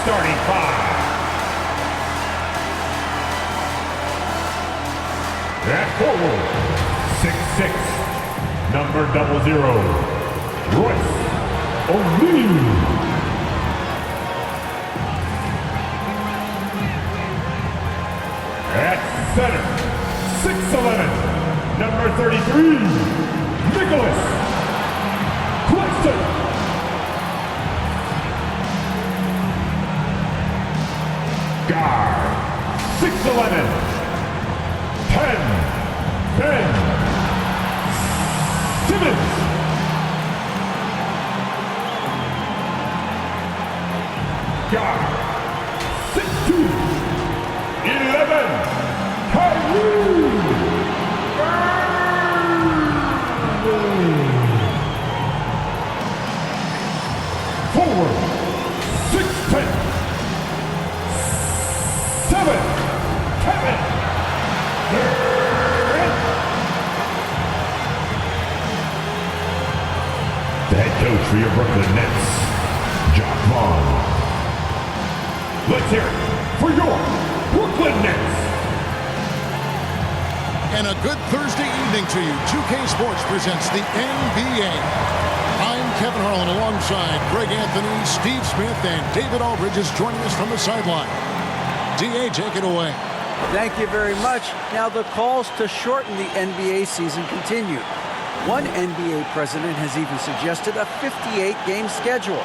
starting five. At forward, 6'6", number 00, Royce O'Neal. At center, 6'11", number 33, Nicholas Claxton. Guard, 6'11", 10, Ben Simmons. Guard, 6'2", 11, Kyrie Irving. Forward, 6'10", 7, Kevin Durant. The head coach for your Brooklyn Nets, Jacque Vaughn. Let's hear it for your Brooklyn Nets. And a good Thursday evening to you. 2K Sports presents the NBA. I'm Kevin Harlan alongside Greg Anthony, Steve Smith, and David Aldridge is joining us from the sideline. D.A., take it away. Thank you very much. Now the calls to shorten the NBA season continue. One NBA president has even suggested a 58-game schedule.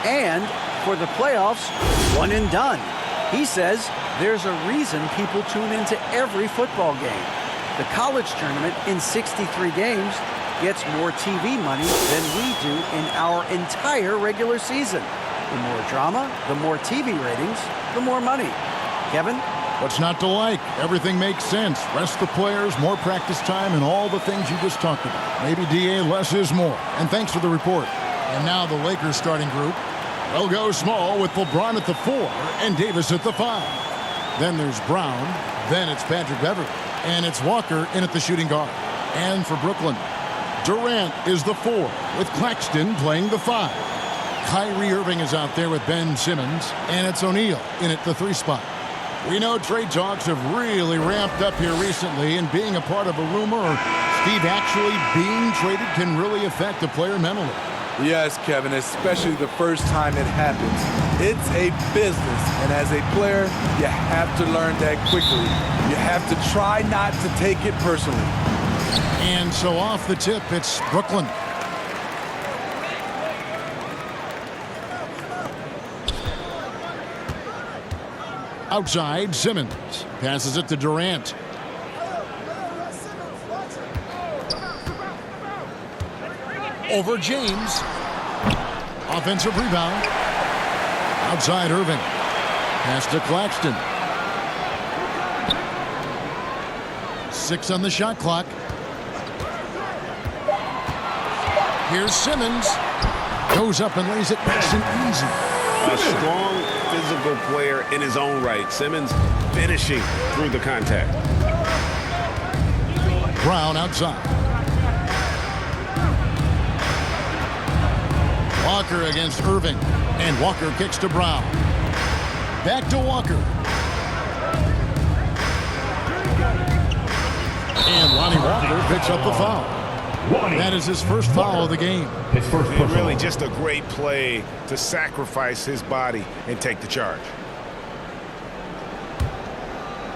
And for the playoffs, one and done. He says there's a reason people tune into every football game. The college tournament in 63 games gets more TV money than we do in our entire regular season. The more drama, the more TV ratings, the more money. Kevin? What's not to like? Everything makes sense. Rest the players, more practice time, and all the things you just talked about. Maybe, D.A., less is more. And thanks for the report. And now the Lakers starting group. They'll go small with LeBron at the 4 and Davis at the 5. Then there's Brown. Then it's Patrick Beverley. And it's Walker in at the shooting guard. And for Brooklyn, Durant is the 4 with Claxton playing the 5. Kyrie Irving is out there with Ben Simmons. And it's O'Neal in at the 3 spot. We know trade talks have really ramped up here recently, and being a part of a rumor or Steve actually being traded can really affect a player mentally. Yes, Kevin, especially the first time it happens. It's a business, and as a player, you have to learn that quickly. You have to try not to take it personally. And so off the tip, it's Brooklyn. Outside, Simmons passes it to Durant. Over James. Offensive rebound. Outside Irving. Pass to Claxton. 6 on the shot clock. Here's Simmons. Goes up and lays it nice and easy. A strong physical player in his own right. Simmons finishing through the contact. Brown outside. Walker against Irving. And Walker kicks to Brown. Back to Walker. And Lonnie Walker picks up the foul. That is his first foul of the game. His first personal. Really just a great play to sacrifice his body and take the charge.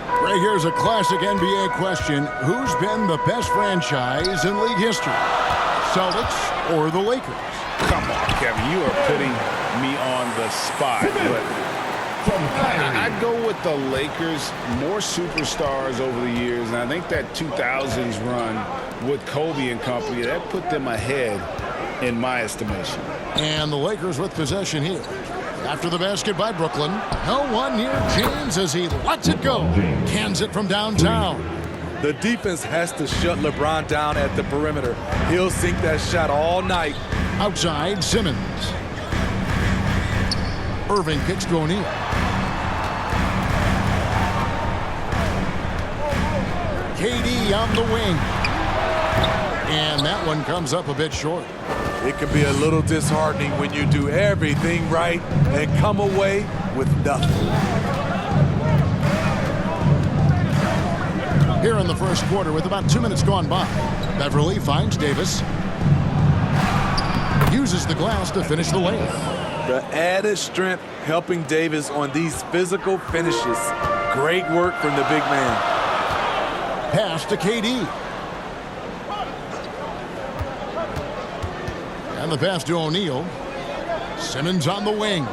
Right here's a classic NBA question. Who's been the best franchise in league history? Celtics or the Lakers? Come on, Kevin. You are putting me on the spot. But I'd go with the Lakers. More superstars over the years. And I think that 2000s run with Kobe and company, that put them ahead in my estimation. And the Lakers with possession here. After the basket by Brooklyn. No one near James as he lets it go. Cans it from downtown. The defense has to shut LeBron down at the perimeter. He'll sink that shot all night. Outside, Simmons. Irving kicks to O'Neal. KD on the wing. And that one comes up a bit short. It can be a little disheartening when you do everything right and come away with nothing. Here in the first quarter with about 2 minutes gone by, Beverly finds Davis. Uses the glass to finish the lane. The added strength helping Davis on these physical finishes. Great work from the big man. Pass to KD. And the pass to O'Neal. Simmons on the wing.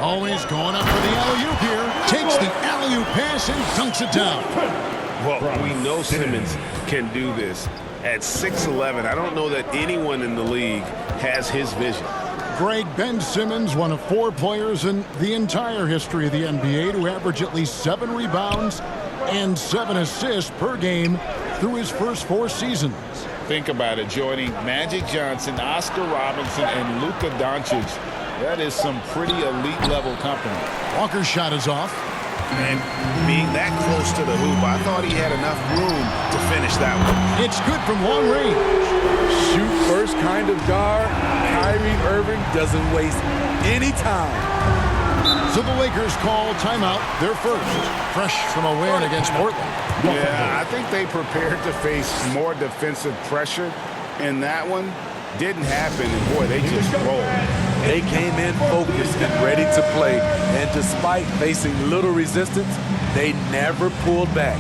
Always going up for the alley-oop here. Takes the alley-oop pass and dunks it down. Well, we know Simmons can do this. At 6'11", I don't know that anyone in the league has his vision. Greg, Ben Simmons, one of 4 players in the entire history of the NBA to average at least 7 rebounds and 7 assists per game through his first 4 seasons. Think about it, joining Magic Johnson, Oscar Robertson, and Luka Doncic. That is some pretty elite level company. Walker's shot is off. And being that close to the hoop, I thought he had enough room to finish that one. It's good from long range. Shoot first kind of guard. Kyrie Irving doesn't waste any time. So the Lakers call timeout, their first. Fresh from a win against Portland. Yeah, I think they prepared to face more defensive pressure, and that one didn't happen, and boy, they just rolled. They came in focused and ready to play, and despite facing little resistance, they never pulled back.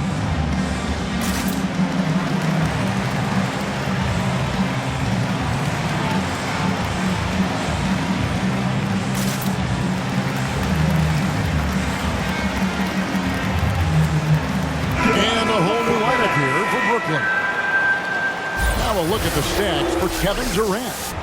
And a whole new lineup here for Brooklyn. Now a look at the stats for Kevin Durant.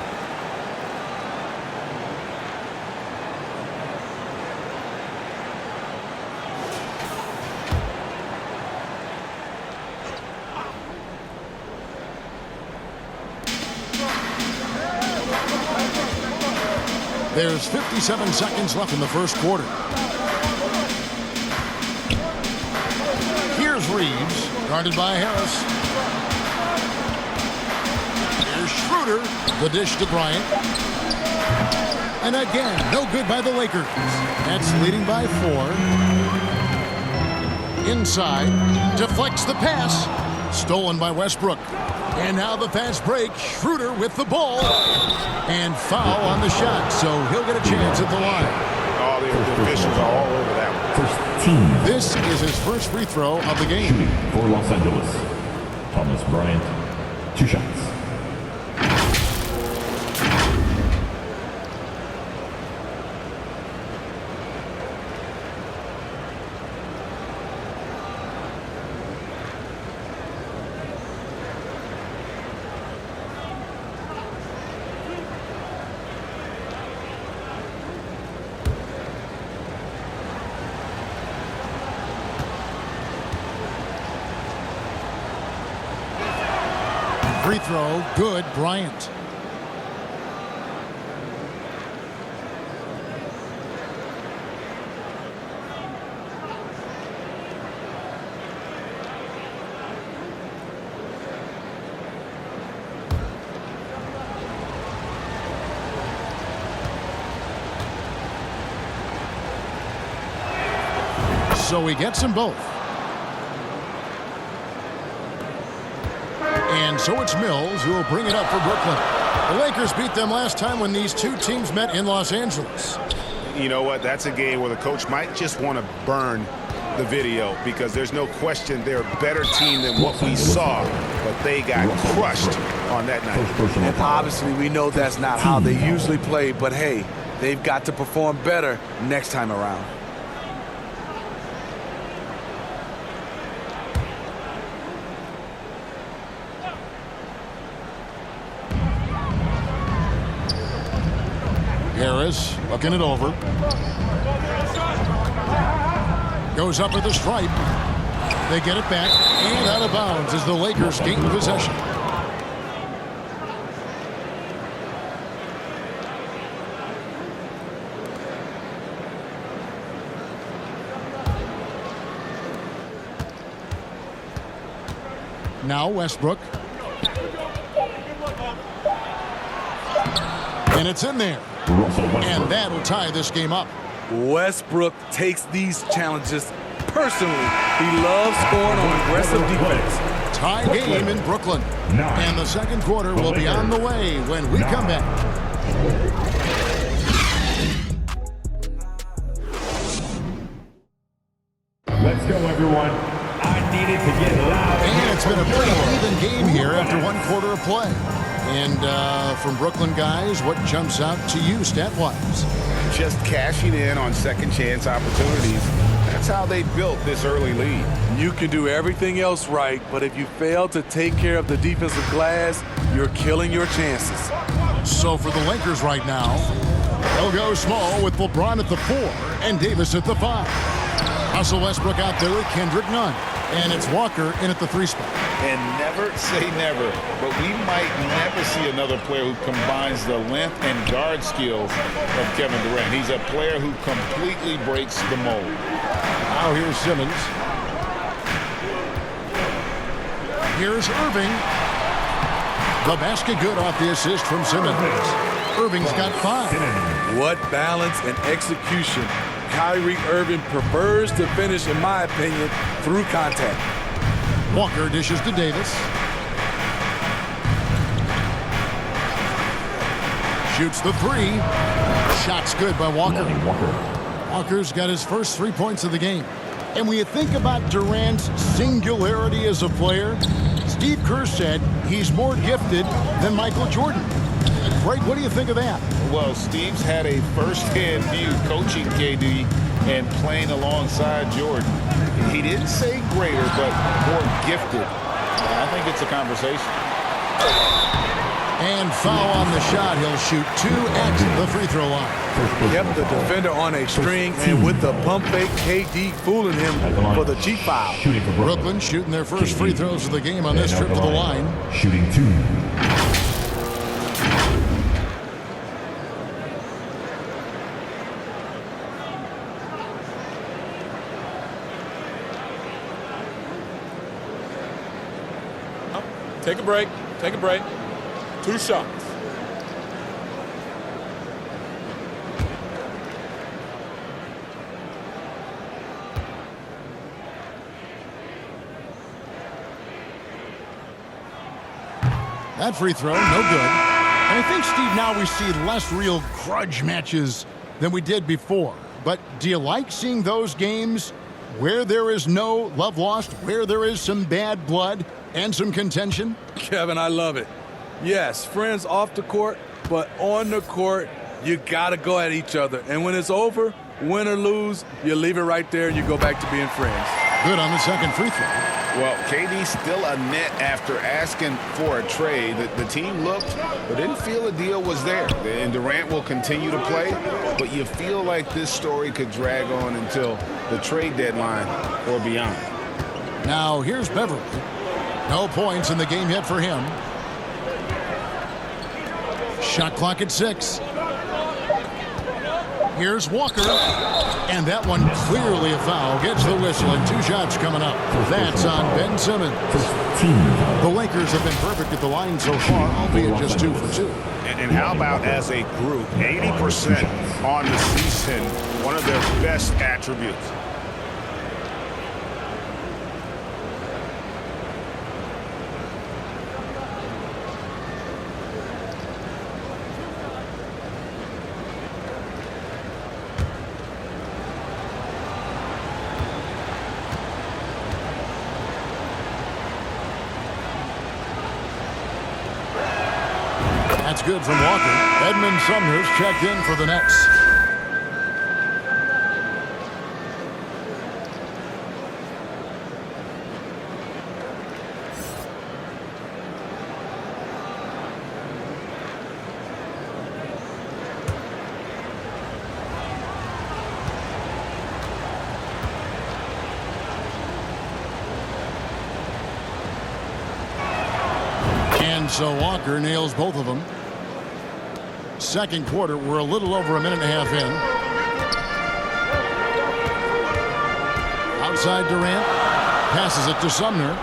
There's 57 seconds left in the first quarter. Here's Reeves, guarded by Harris. Here's Schroeder, the dish to Bryant. And again, no good by the Lakers. That's leading by 4. Inside, deflects the pass. Stolen by Westbrook. And now the fast break. Schroeder with the ball. And foul on the shot, so he'll get a chance at the line. All the officials are all over that one. First team. This is his first free throw of the game. Shooting for Los Angeles. Thomas Bryant. 2 shots. Free throw, good, Bryant. So he gets them both. And so it's Mills who will bring it up for Brooklyn. The Lakers beat them last time when these 2 teams met in Los Angeles. You know what? That's a game where the coach might just want to burn the video because there's no question they're a better team than what we saw, but they got crushed on that night. And obviously we know that's not how they usually play, but hey, they've got to perform better next time around. Harris looking it over. Goes up at the stripe. They get it back and out of bounds as the Lakers gain possession. Now Westbrook. And it's in there. Russell Westbrook. And that'll tie this game up. Westbrook takes these challenges personally. He loves scoring on aggressive defense. Tie game in Brooklyn. And the second quarter will be on the way when we come back. Let's go, everyone. I needed to get loud. And it's been a pretty even game here after one quarter of play. And from Brooklyn guys, what jumps out to you stat-wise? Just cashing in on second chance opportunities. That's how they built this early lead. You can do everything else right, but if you fail to take care of the defensive glass, you're killing your chances. So for the Lakers right now, they'll go small with LeBron at the 4 and Davis at the 5. Russell Westbrook out there with Kendrick Nunn. And it's Walker in at the 3 spot. And never say never, but we might never see another player who combines the length and guard skills of Kevin Durant. He's a player who completely breaks the mold. Now here's Simmons. Here's Irving. The basket good off the assist from Simmons. Irving's got 5. What balance and execution. Kyrie Irving prefers to finish, in my opinion, through contact. Walker dishes to Davis. Shoots the 3. Shot's good by Walker. Walker's got his first 3 points of the game. And when you think about Durant's singularity as a player, Steve Kerr said he's more gifted than Michael Jordan. Greg, what do you think of that? Well, Steve's had a first-hand view coaching KD and playing alongside Jordan. He didn't say greater, but more gifted. I think it's a conversation. And foul on the shot. He'll shoot 2 at the free throw line. Kept the defender on a string, and with the pump fake, KD fooling him for the cheap foul. Shooting for Brooklyn shooting their first free throws of the game on this trip to the line. Shooting 2. Take a break. Take a break. 2 shots. That free throw, no good. And I think, Steve, now we see less real grudge matches than we did before. But do you like seeing those games where there is no love lost, where there is some bad blood and some contention? Kevin, I love it. Yes, friends off the court, but on the court, you got to go at each other. And when it's over, win or lose, you leave it right there and you go back to being friends. Good on the second free throw. Well, KD's still a net after asking for a trade. The team looked but didn't feel a deal was there. And Durant will continue to play, but you feel like this story could drag on until the trade deadline or beyond. Now here's Beverly. No points in the game yet for him. Shot clock at 6. Here's Walker. And that one clearly a foul. Gets the whistle and 2 shots coming up. That's on Ben Simmons. The Lakers have been perfect at the line so far, albeit just 2 for 2. And how about as a group, 80% on the season, one of their best attributes. That's good from Walker. Edmund Sumner's checked in for the Nets. And so Walker nails both of them. Second quarter, we're a little over a minute and a half in. Outside Durant, passes it to Sumner.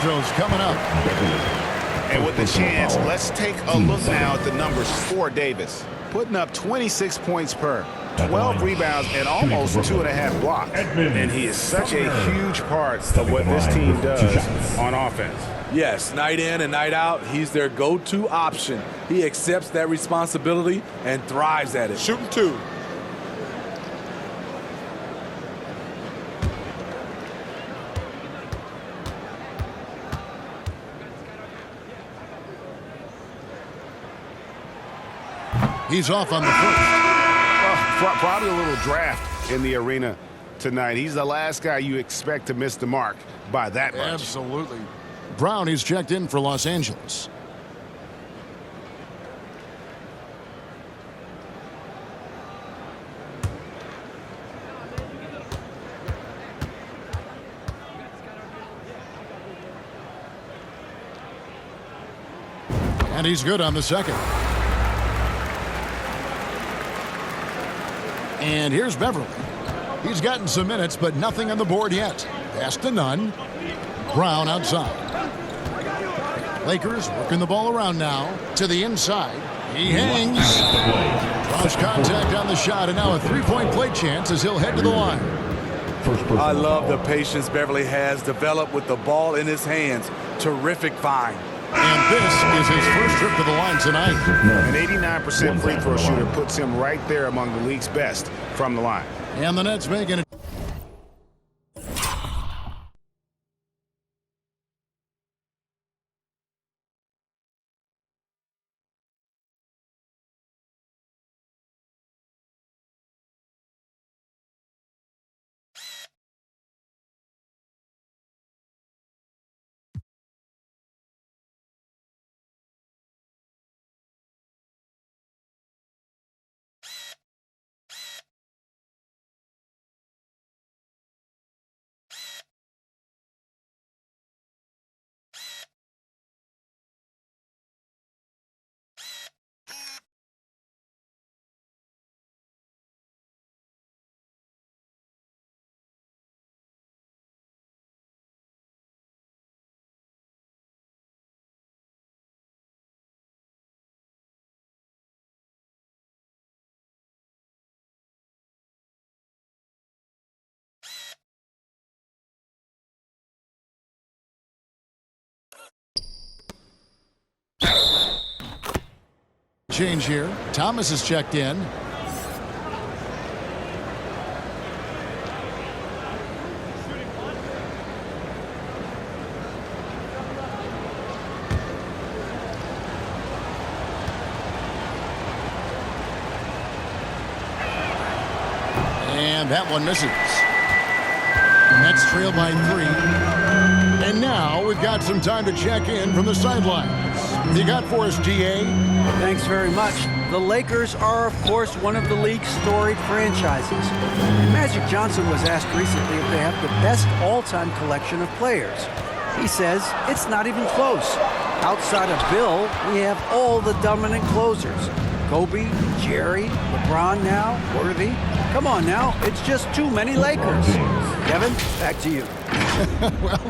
drills coming up. And with the chance, let's take a look now at the numbers for Davis. Putting up 26 points per, 12 rebounds, and almost 2.5 blocks. And he is such a huge part of what this team does on offense. Yes, night in and night out, he's their go-to option. He accepts that responsibility and thrives at it. Shooting 2. He's off on the first. Probably a little draft in the arena tonight. He's the last guy you expect to miss the mark by that much. Absolutely. Brown, he's checked in for Los Angeles. And he's good on the second. And here's Beverly. He's gotten some minutes, but nothing on the board yet. Pass to none. Brown outside. Lakers working the ball around now to the inside. He hangs. Draws contact on the shot, and now a three-point play chance as he'll head to the line. I love the patience Beverly has developed with the ball in his hands. Terrific find. And this is his first trip to the line tonight. An 89% free throw shooter puts him right there among the league's best from the line. And the Nets making it. Change here. Thomas is checked in. And that one misses. Nets trail by 3. And now we've got some time to check in from the sidelines. You got for us, GA? Thanks very much. The Lakers are, of course, one of the league's storied franchises. And Magic Johnson was asked recently if they have the best all-time collection of players. He says it's not even close. Outside of Bill, we have all the dominant closers. Kobe, Jerry, LeBron now, Worthy. Come on now, it's just too many Lakers. Kevin, back to you. Well,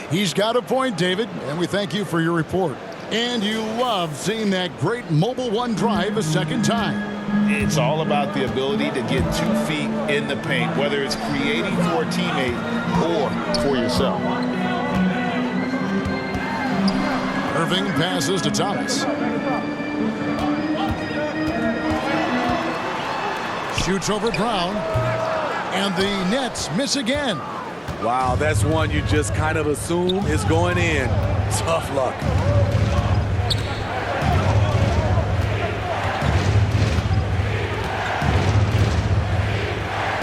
he's got a point, David, and we thank you for your report. And you love seeing that great Mobile One drive a second time. It's all about the ability to get 2 feet in the paint, whether it's creating for a teammate or for yourself. Irving passes to Thomas. Shoots over Brown. And the Nets miss again. Wow, that's one you just kind of assume is going in. Tough luck.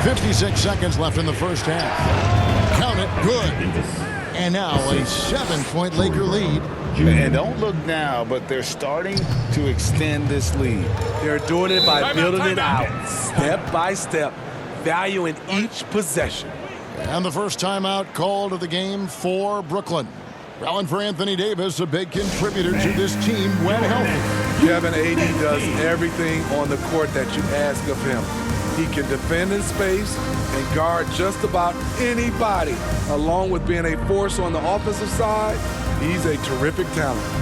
56 seconds left in the first half. Count it, good. And now a 7-point Laker lead. And don't look now, but they're starting to extend this lead. They're doing it by building it out, step by step, valuing each possession. And the first timeout called of the game for Brooklyn. Well, and for Anthony Davis, a big contributor to this team when healthy. Kevin, AD does everything on the court that you ask of him. He can defend in space and guard just about anybody. Along with being a force on the offensive side, he's a terrific talent.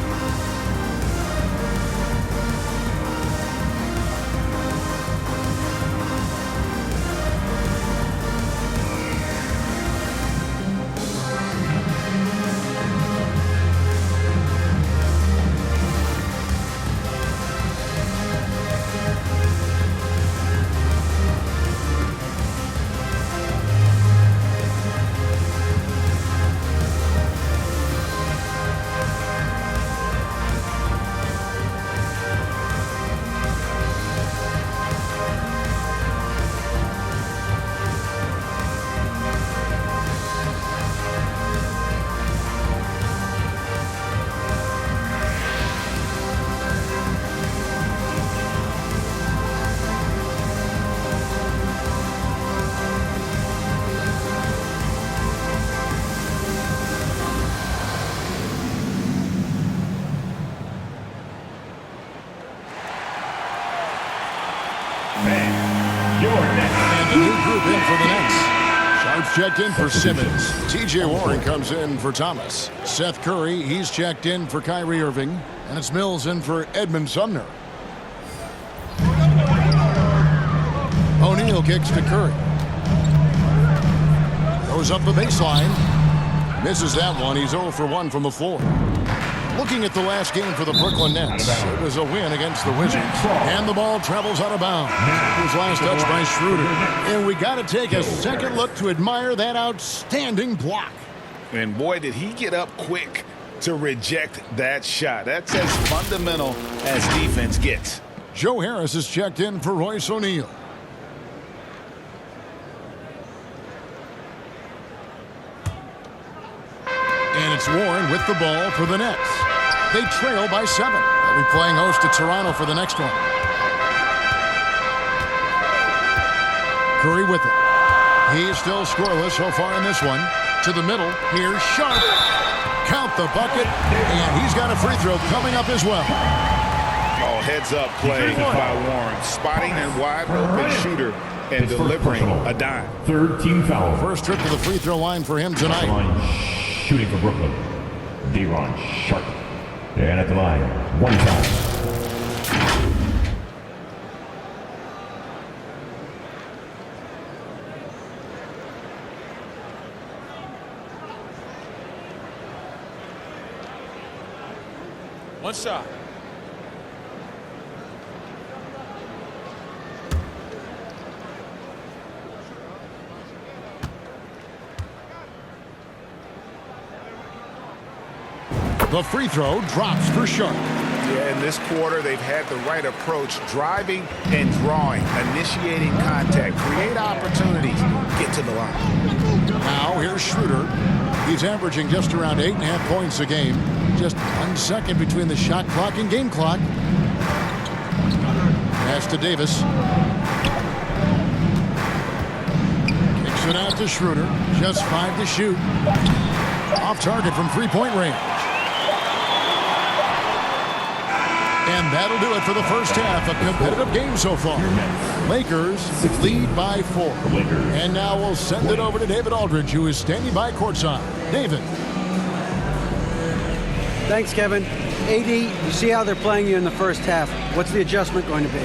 And a new group in for the Nets. Sharps checked in for Simmons. T.J. Warren comes in for Thomas. Seth Curry, he's checked in for Kyrie Irving. And it's Mills in for Edmund Sumner. O'Neal kicks to Curry. Goes up the baseline. Misses that one. He's 0 for 1 from the floor. Looking at the last game for the Brooklyn Nets, it was a win against the Wizards. And the ball travels out of bounds. It was last touch by Schroeder. And we got to take a second look to admire that outstanding block. And boy, did he get up quick to reject that shot. That's as fundamental as defense gets. Joe Harris is checked in for Royce O'Neal. And it's Warren with the ball for the Nets. They trail by 7. They'll be playing host to Toronto for the next one. Curry with it. He's still scoreless so far in this one. To the middle. Here's Sharp. Count the bucket. And he's got a free throw coming up as well. Oh, heads up play by Warren. Spotting a wide open shooter and delivering a dime. Third team foul. First trip to the free throw line for him tonight. Shooting for Brooklyn, De'Ron Sharp. And at the line, one time. One shot. The free throw drops for Sharp. Yeah, in this quarter, they've had the right approach, driving and drawing, initiating contact, create opportunities, get to the line. Now here's Schroeder. He's averaging just around 8.5 points a game. Just 1 second between the shot clock and game clock. Pass to Davis. Kicks it out to Schroeder. Just 5 to shoot. Off target from three-point range. And that'll do it for the first half. A competitive game so far. Lakers lead by 4. And now we'll send it over to David Aldridge, who is standing by courtside. David. Thanks, Kevin. AD, you see how they're playing you in the first half. What's the adjustment going to be?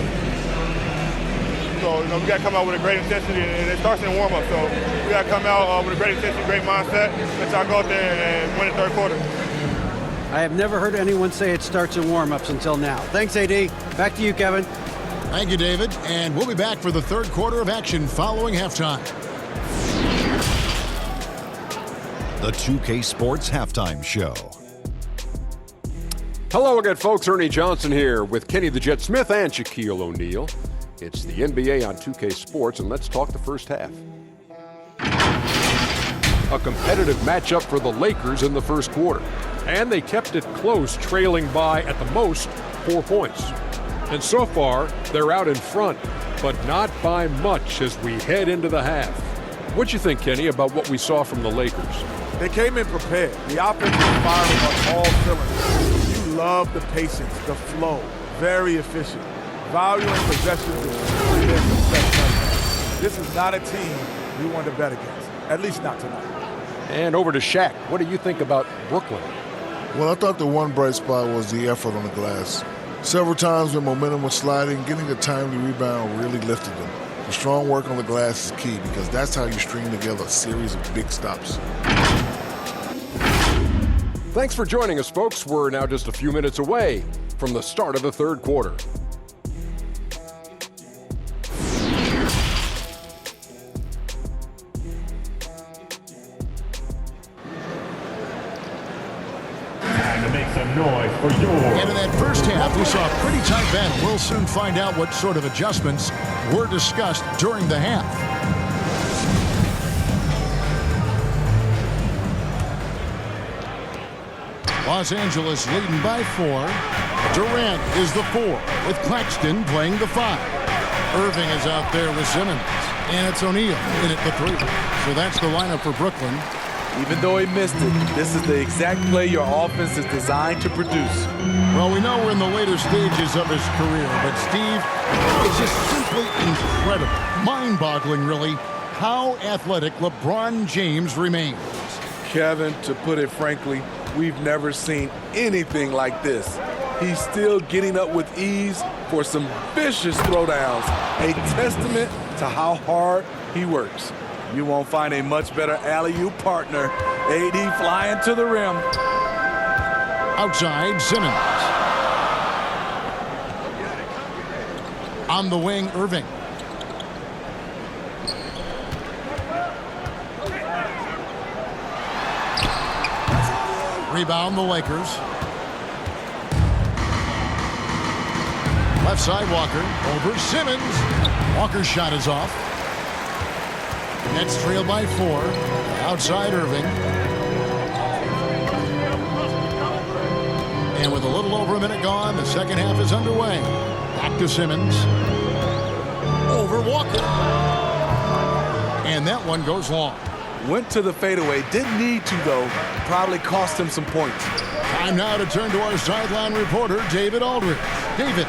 So, we got to come out with a great intensity, and it starts in warm-up. So, we got to come out with a great intensity, great mindset. Let's try to go out there and win the third quarter. I have never heard anyone say it starts in warm-ups until now. Thanks, AD. Back to you, Kevin. Thank you, David. And we'll be back for the third quarter of action following halftime. The 2K Sports Halftime Show. Hello again, folks. Ernie Johnson here with Kenny the Jet Smith and Shaquille O'Neal. It's the NBA on 2K Sports, and let's talk the first half. A competitive matchup for the Lakers in the first quarter. And they kept it close, trailing by, at the most, 4 points. And so far, they're out in front, but not by much as we head into the half. What'd you think, Kenny, about what we saw from the Lakers? They came in prepared. The offense was firing on all cylinders. You love the patience, the flow. Very efficient. Volume and possessions is their success right now. This is not a team we want to bet against, at least not tonight. And over to Shaq. What do you think about Brooklyn? Well, I thought the one bright spot was the effort on the glass. Several times when momentum was sliding, getting a timely rebound really lifted them. The strong work on the glass is key because that's how you string together a series of big stops. Thanks for joining us, folks. We're now just a few minutes away from the start of the third quarter. Time to make some noise for yours. And in that first half, we saw a pretty tight battle. We'll soon find out what sort of adjustments were discussed during the half. Los Angeles leading by 4. Durant is the 4, with Claxton playing the 5. Irving is out there with Simmons, and it's O'Neal in at the 3. So that's the lineup for Brooklyn. Even though he missed it, this is the exact play your offense is designed to produce. Well, we know we're in the later stages of his career, but Steve, it's just simply incredible, mind-boggling, really, how athletic LeBron James remains. Kevin, to put it frankly, we've never seen anything like this. He's still getting up with ease for some vicious throwdowns, a testament to how hard he works. You won't find a much better alley-oop partner. AD flying to the rim. Outside, Simmons. On the wing, Irving. Rebound, the Lakers. Left side, Walker. Over Simmons. Walker's shot is off. Nets trailed by 4. Outside, Irving. And with a little over a minute gone, the second half is underway. Back to Simmons. Over Walker. And that one goes long. Went to the fadeaway. Didn't need to, though. Probably cost him some points. Time now to turn to our sideline reporter, David Aldridge. David.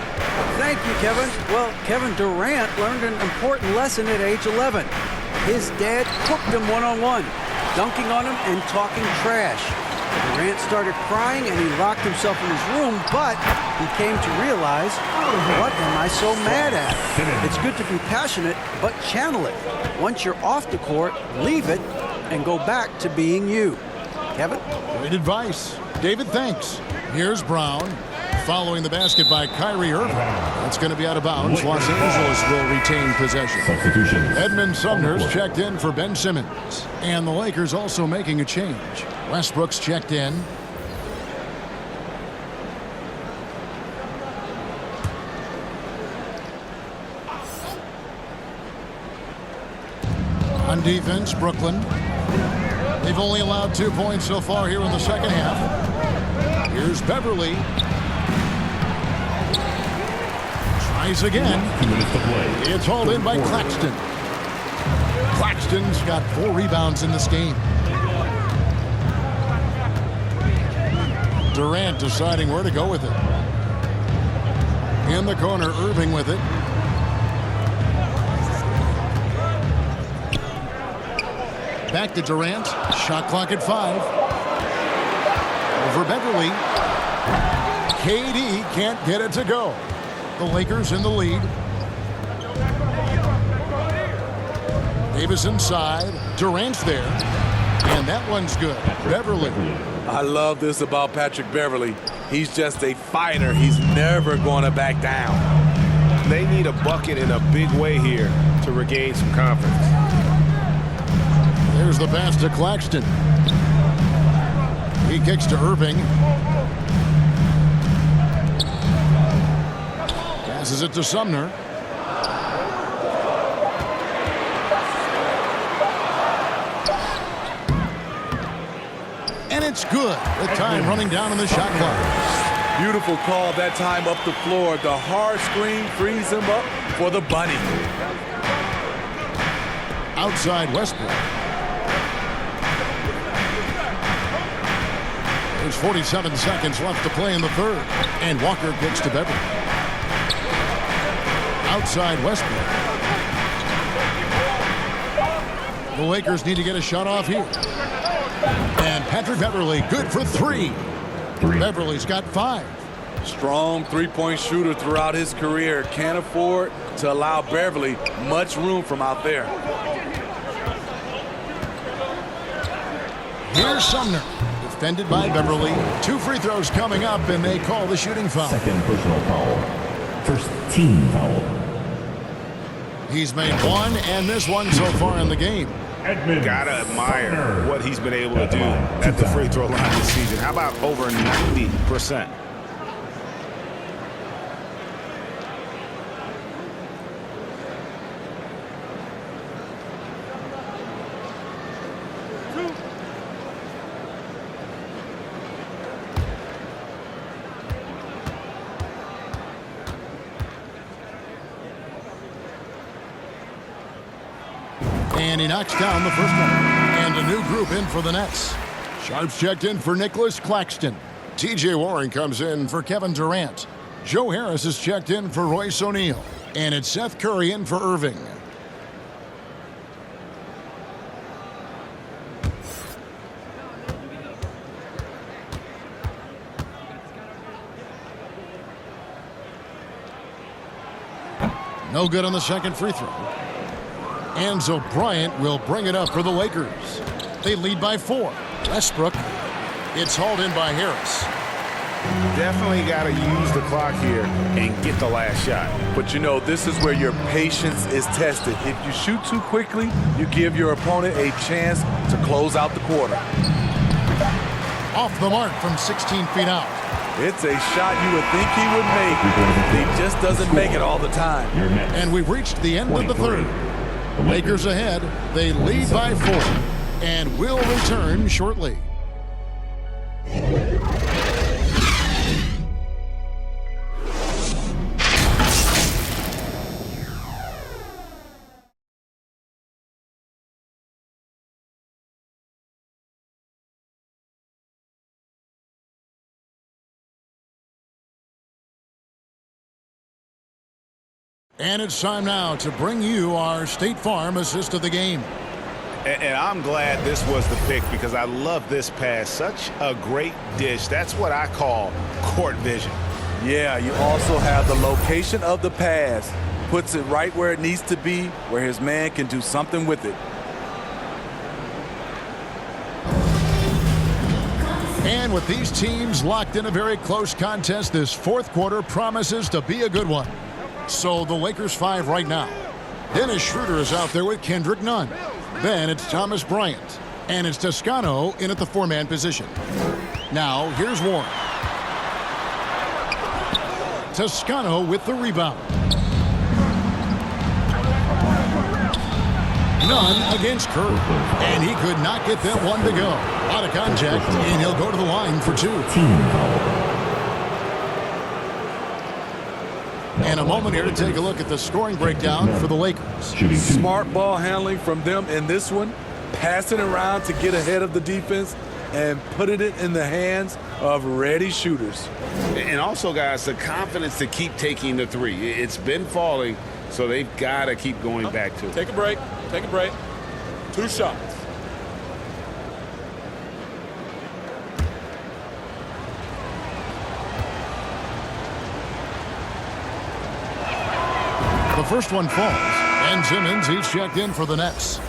Thank you, Kevin. Well, Kevin Durant learned an important lesson at age 11. His dad cooked him one-on-one, dunking on him and talking trash. Durant started crying and he locked himself in his room, but he came to realize, what am I so mad at? It's good to be passionate, but channel it. Once you're off the court, leave it and go back to being you. Kevin? Great advice. David, thanks. Here's Brown. Following the basket by Kyrie Irving. It's going to be out of bounds. Los Angeles will retain possession. Substitution. Edmund Sumner's checked in for Ben Simmons. And the Lakers also making a change. Westbrook's checked in. On defense, Brooklyn. They've only allowed 2 points so far here in the second half. Here's Beverly. Tries again. 2 minutes to play. It's hauled in by Claxton. Claxton's got 4 rebounds in this game. Durant deciding where to go with it. In the corner, Irving with it. Back to Durant. Shot clock at 5. Over Beverly. KD can't get it to go. The Lakers in the lead. Davis inside. Durant's there. And that one's good. Beverly. I love this about Patrick Beverly. He's just a fighter. He's never going to back down. They need a bucket in a big way here to regain some confidence. There's the pass to Claxton. He kicks to Irving. Passes it to Sumner. And it's good. With time running down on the shot clock. Beautiful call that time up the floor. The hard screen frees him up for the bunny. Outside Westbrook. There's 47 seconds left to play in the third. And Walker gets to Beverly. Outside Westbrook. The Lakers need to get a shot off here. And Patrick Beverley, good for 3. Beverley's got 5. Strong three-point shooter throughout his career. Can't afford to allow Beverley much room from out there. Here's Sumner, defended by Beverley. 2 free throws coming up, and they call the shooting foul. Second personal foul. First team foul. He's made 1 and missed 1 so far in the game. Edmund Gotta admire Sumner. what he's been able to At the do line. at the free throw line this season. How about over 90%? And he knocks down the first one. And a new group in for the Nets. Sharps checked in for Nicholas Claxton. T.J. Warren comes in for Kevin Durant. Joe Harris is checked in for Royce O'Neal. And it's Seth Curry in for Irving. No good on the second free throw. Enzo Bryant will bring it up for the Lakers. They lead by 4. Westbrook. It's hauled in by Harris. Definitely got to use the clock here and get the last shot. But you know, this is where your patience is tested. If you shoot too quickly, you give your opponent a chance to close out the quarter. Off the mark from 16 feet out. It's a shot you would think he would make. He just doesn't make it all the time. Your Nets. And we've reached the end of the 23. third. The Lakers ahead. They lead by 4 and will return shortly. And it's time now to bring you our State Farm assist of the game. And I'm glad this was the pick because I love this pass. Such a great dish. That's what I call court vision. Yeah, you also have the location of the pass. Puts it right where it needs to be, where his man can do something with it. And with these teams locked in a very close contest, this fourth quarter promises to be a good one. So the Lakers 5 right now. Dennis Schroeder is out there with Kendrick Nunn. Then it's Thomas Bryant. And it's Toscano in at the 4-man position. Now here's Warren. Toscano with the rebound. Nunn against Kerr. And he could not get that one to go. Out of contact, and he'll go to the line for 2. Team foul. And a moment here to take a look at the scoring breakdown for the Lakers. Shooting 2. Smart ball handling from them in this one. Passing around to get ahead of the defense and putting it in the hands of ready shooters. And also, guys, the confidence to keep taking the 3. It's been falling, so they've got to keep going back to it. Take a break. Take a break. 2 shots. The first one falls. And Simmons, he's checked in for the Nets.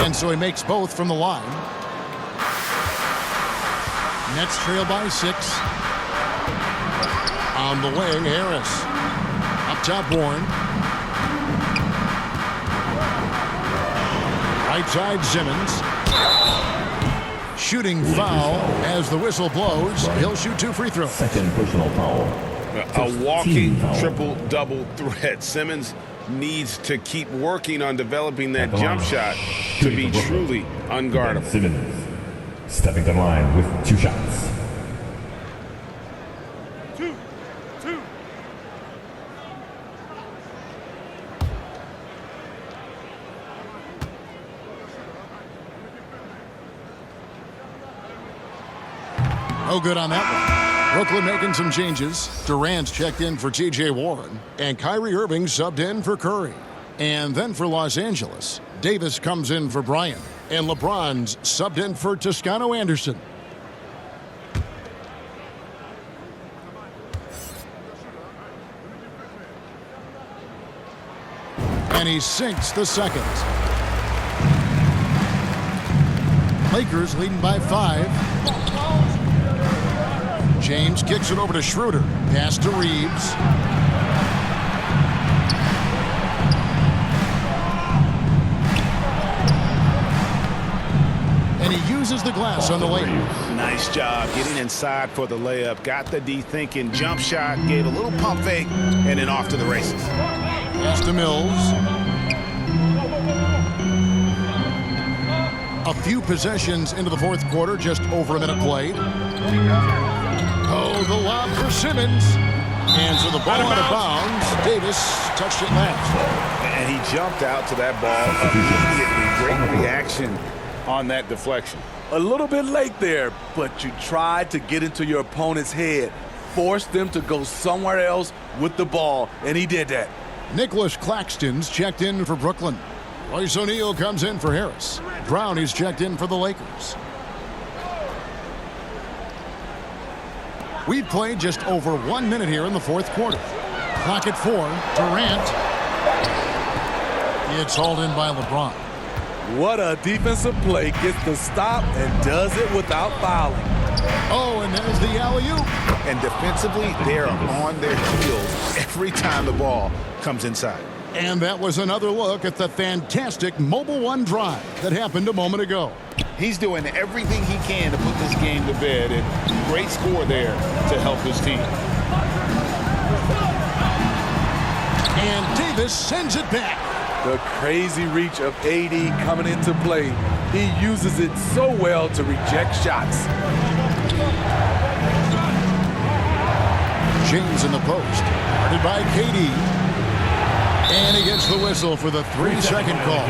And so he makes both from the line. Nets trail by 6. On the wing, Harris. Up top, Warren. Right side, Simmons. Shooting foul as the whistle blows. He'll shoot 2 free throws. Second personal foul. A walking Team foul. triple-double threat. Simmons needs to keep working on developing that At the jump line. shot to Shooting be for Brooklyn. truly Ben unguardable. Simmons stepping to the line with 2 shots. No good on that one. Brooklyn making some changes. Durant's checked in for T.J. Warren, and Kyrie Irving subbed in for Curry. And then for Los Angeles, Davis comes in for Bryant, and LeBron's subbed in for Toscano Anderson. And he sinks the second. Lakers leading by 5. James kicks it over to Schroeder. Pass to Reeves. And he uses the glass on the layup. Nice job getting inside for the layup. Got the D thinking, jump shot, gave a little pump fake, and then off to the races. Pass to Mills. A few possessions into the fourth quarter, just over a minute played. Oh, the lob for Simmons. And so the ball out of bounds. Davis touched it last. And he jumped out to that ball immediately. Great reaction on that deflection. A little bit late there, but you tried to get into your opponent's head. Forced them to go somewhere else with the ball, and he did that. Nicholas Claxton's checked in for Brooklyn. Royce O'Neal comes in for Harris. Brown is checked in for the Lakers. We've played just over 1 minute here in the fourth quarter. Clock at 4. Durant. It's hauled in by LeBron. What a defensive play. Gets the stop and does it without fouling. Oh, and there's the alley-oop. And defensively, they're on their heels every time the ball comes inside. And that was another look at the fantastic Mobile One drive that happened a moment ago. He's doing everything he can to put this game to bed, and great score there to help his team. And Davis sends it back. The crazy reach of AD coming into play. He uses it so well to reject shots. James in the post. Guarded by KD. And he gets the whistle for the 3-second call.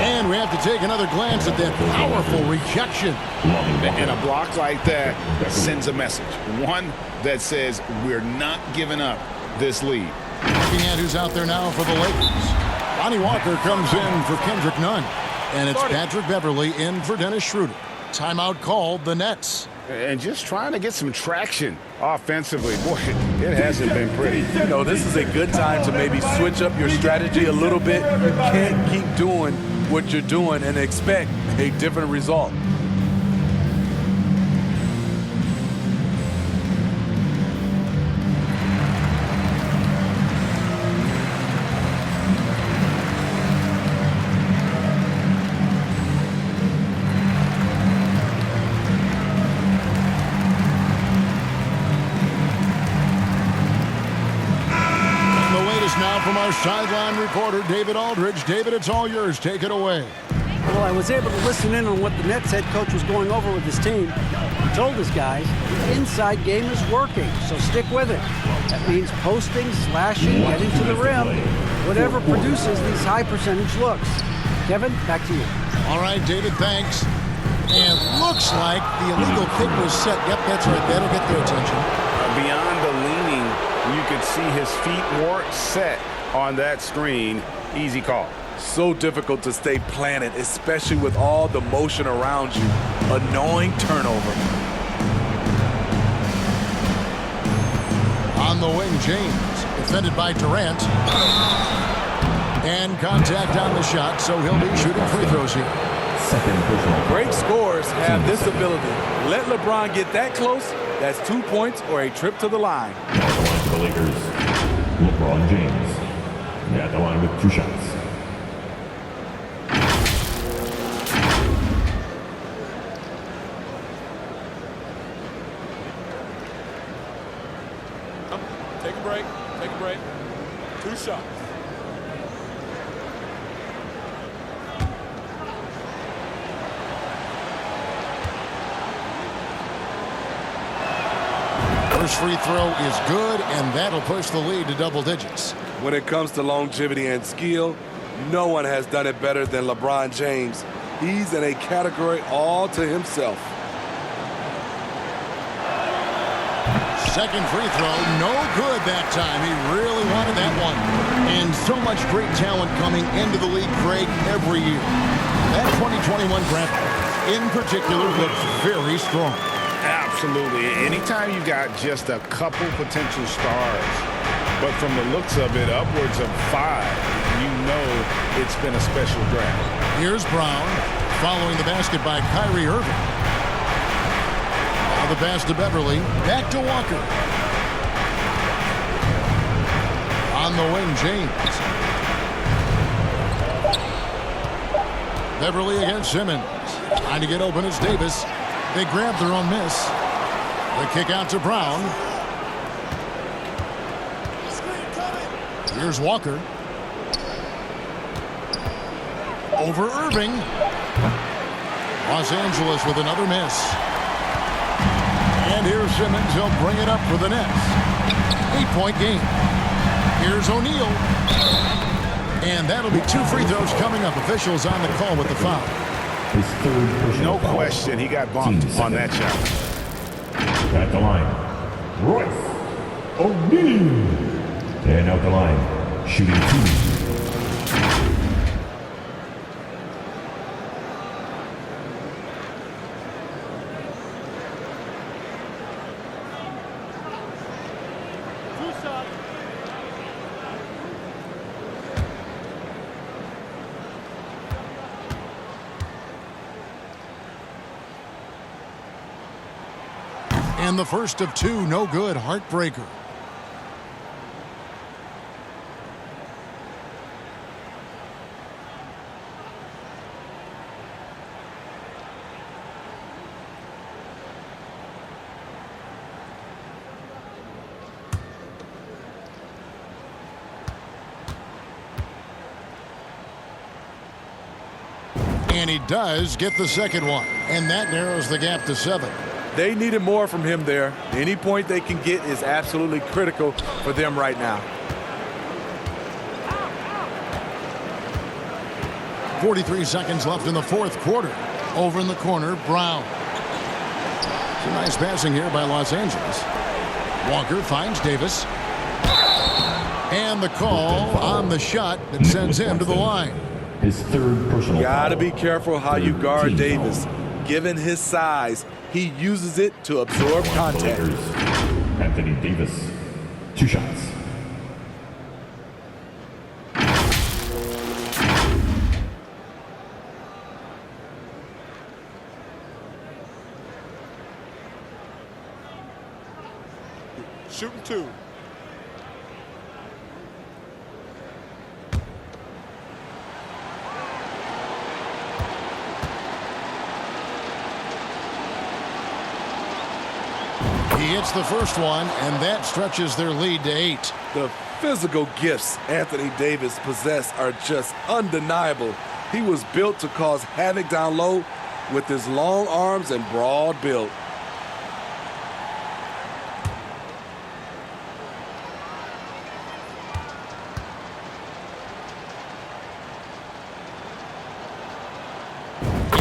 And we have to take another glance at that powerful rejection. And a block like that sends a message. One that says we're not giving up this lead. Looking at who's out there now for the Lakers. Lonnie Walker comes in for Kendrick Nunn. And it's Patrick Beverley in for Dennis Schroeder. Timeout called the Nets. And just trying to get some traction offensively. Boy, it hasn't been pretty. You know, this is a good time to maybe switch up your strategy a little bit. You can't keep doing what you're doing and expect a different result. From our sideline reporter, David Aldridge. David, it's all yours. Take it away. Well, I was able to listen in on what the Nets head coach was going over with his team. He told his guys the inside game is working, so stick with it. That means posting, slashing, getting to the rim, whatever produces these high percentage looks. Kevin, back to you. All right, David, thanks. And looks like the illegal kick was set. Yep, that's right. That'll get their attention. Beyond the leaning, you could see his feet more set on that screen. Easy call. So difficult to stay planted, especially with all the motion around you. Annoying turnover. On the wing, James. Defended by Durant. And contact on the shot, so he'll be shooting free throws here. Great scorers have this ability. Let LeBron get that close. That's 2 points or a trip to the line. To the Lakers, LeBron James. At the line with 2 shots. Take a break. Take a break. 2 shots. First free throw is good, and that'll push the lead to double digits. When it comes to longevity and skill, no one has done it better than LeBron James. He's in a category all to himself. Second free throw, no good that time. He really wanted that one. And so much great talent coming into the league, Craig, every year. That 2021 draft, in particular, looks very strong. Absolutely. Anytime you got just a couple potential stars, but from the looks of it, upwards of 5, you know it's been a special draft. Here's Brown, following the basket by Kyrie Irving. Now the pass to Beverly, back to Walker. On the wing, James. Beverly against Simmons. Trying to get open is Davis. They grab their own miss. The kick out to Brown. Here's Walker. Over Irving. Los Angeles with another miss. And here's Simmons. He'll bring it up for the Nets. 8-point game. Here's O'Neal. And that'll be 2 free throws coming up. Officials on the call with the foul. His third personal No foul. question, he got bumped on that shot. At the line, Royce O'Neal. And out the line, shooting 2. And the first of 2, no good, heartbreaker. And he does get the second one. And that narrows the gap to 7. They needed more from him there. Any point they can get is absolutely critical for them right now. 43 seconds left in the fourth quarter. Over in the corner, Brown. Some nice passing here by Los Angeles. Walker finds Davis. And the call on the shot that sends him to the line. His third personal Gotta foul. be careful how you guard Team Davis. foul. Given his size, he uses it to absorb contact. Lakers, Anthony Davis, 2 shots. Shooting 2. He hits the first one, and that stretches their lead to 8. The physical gifts Anthony Davis possesses are just undeniable. He was built to cause havoc down low with his long arms and broad build.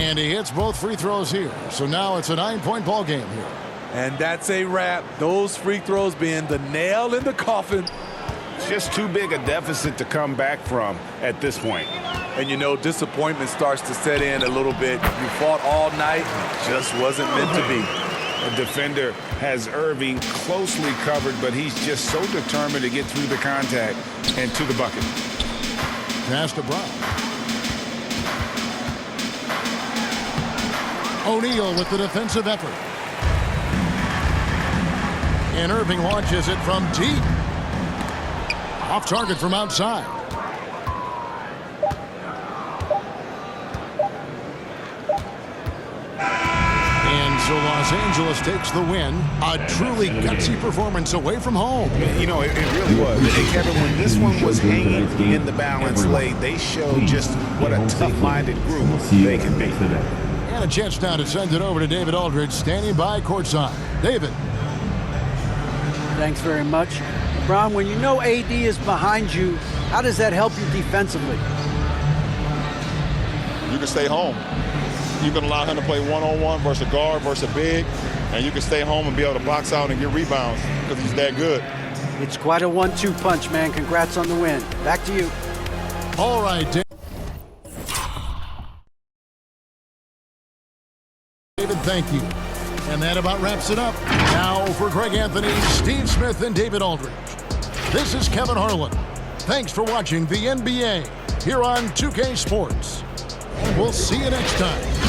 And he hits both free throws here. So now it's a 9-point ball game here. And that's a wrap. Those free throws being the nail in the coffin. It's just too big a deficit to come back from at this point. And you know, disappointment starts to set in a little bit. You fought all night, just wasn't meant to be. The defender has Irving closely covered, but he's just so determined to get through the contact and to the bucket. Pass to Brown. O'Neal with the defensive effort. And Irving launches it from deep. Off target from outside. And so Los Angeles takes the win. A truly gutsy performance away from home. You know, it really was. And Kevin, when this one was hanging in the balance late, they showed just what a tough-minded group they can be. And a chance now to send it over to David Aldridge, standing by courtside. David. Thanks very much. Brown, when you know AD is behind you, how does that help you defensively? You can stay home. you can allow him to play one-on-one versus a guard versus a big, and you can stay home and be able to box out and get rebounds because he's that good. It's quite a 1-2 punch, man. Congrats on the win. Back to you. All right, David, thank you. And that about wraps it up. Now for Greg Anthony, Steve Smith, and David Aldridge. This is Kevin Harlan. Thanks for watching the NBA here on 2K Sports. We'll see you next time.